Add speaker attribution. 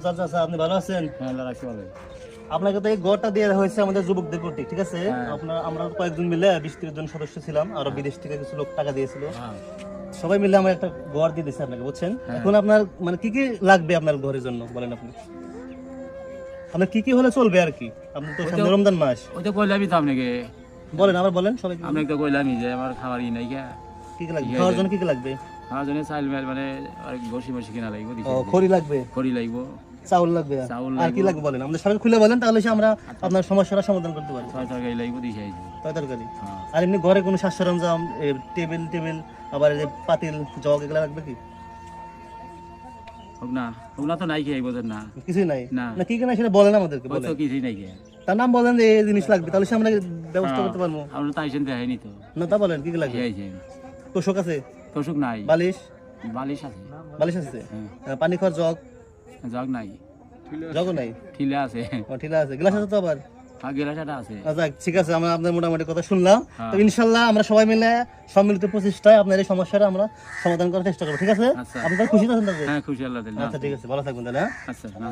Speaker 1: চাচা আচ্ছা, আপনি ভালো আছেন?
Speaker 2: হ্যাঁ আল্লাহ রাখছে ভালো।
Speaker 1: আপনাকে তো এই ঘরটা দেওয়া হয়েছে আমাদের যুবকদের প্রতি, ঠিক আছে? আমরা কয়েকজন মিলে 20-30 জন সদস্য ছিলাম, আর বিদেশ থেকে কিছু লোক টাকা দিয়েছিল, সবাই মিলে আমরা একটা ঘর দিয়ে দিচ্ছি আপনাকে, বুঝছেন? এখন আপনার মানে কি কি লাগবে আপনার ঘরের জন্য বলেন আপনি, আপনার কি কি হলে চলবে আর কি? আপনি তো সামনে রমজান মাস,
Speaker 2: ওই তো কইলামই তো আপনাকে,
Speaker 1: বলেন আবার বলেন সবাই।
Speaker 2: আপনাকে তো কইলামই যে আমার খাবারই নাই কে।
Speaker 1: কি কি লাগবে খাওয়ার জন্য? কি কি লাগবে
Speaker 2: খাওয়ার জন্য চাইল মেল মানে ঘষি মসি কিনা লাগবে,
Speaker 1: খড়ি লাগবে,
Speaker 2: খড়ি লাগবো,
Speaker 1: চাউল লাগবে,
Speaker 2: চাউল
Speaker 1: আর কি লাগবে বলেন, আমাদের সবাই খুলে বলেন, তাহলে আমরা আপনার সমস্যাটা সমাধান করতে পারবো।
Speaker 2: ছয় তরকারি লাগবো, দিশে আইছি।
Speaker 1: ছয় তরকারি, আর এমনি ঘরে কোনো সাজ সরঞ্জাম, টেবিল টেবিল, আবার এই যে পাতিল জগ এগুলো লাগবে কি?
Speaker 2: হোক না, হোক না তো নাই খেয়ে বোঝেন না,
Speaker 1: কিছুই নাই
Speaker 2: না।
Speaker 1: না কি কি নাই সেটা বলেন আমাদেরকে,
Speaker 2: ওই
Speaker 1: বলেন
Speaker 2: তো কিছুই নাই খেয়ে।
Speaker 1: তার নাম বলেন যে এই জিনিস লাগবে, তাহলে সে আমরা ব্যবস্থা করতে পারবো।
Speaker 2: আমরা তো আইসেন দেখাইনি তো,
Speaker 1: না তা বলেন কি কি লাগবে?
Speaker 2: খেয়ে আইছি।
Speaker 1: তোষক আছে,
Speaker 2: তোষক নাই,
Speaker 1: বালিশ,
Speaker 2: বালিশ আছে,
Speaker 1: বালিশ আছে, পানি খাওয়ার জগ,
Speaker 2: জগ নাই,
Speaker 1: জগও নাই,
Speaker 2: ঠিলা আছে,
Speaker 1: ঠিলা আছে, গ্লাস আছে তো আবার।
Speaker 2: গেলাসাটা আছে।
Speaker 1: আচ্ছা ঠিক আছে, আমরা আপনার মোটামুটি কথা শুনলাম, তো ইনশাল্লাহ আমরা সবাই মিলে সম্মিলিত প্রচেষ্টায় আপনার এই সমস্যাটা আমরা সমাধান করার চেষ্টা করবো, ঠিক আছে?
Speaker 2: আচ্ছা।
Speaker 1: আপনার খুশি আছেন?
Speaker 2: হ্যাঁ খুশি আল্লাহ দিল।
Speaker 1: আচ্ছা ঠিক আছে, ভালো থাকবেন তাহলে।
Speaker 2: আচ্ছা না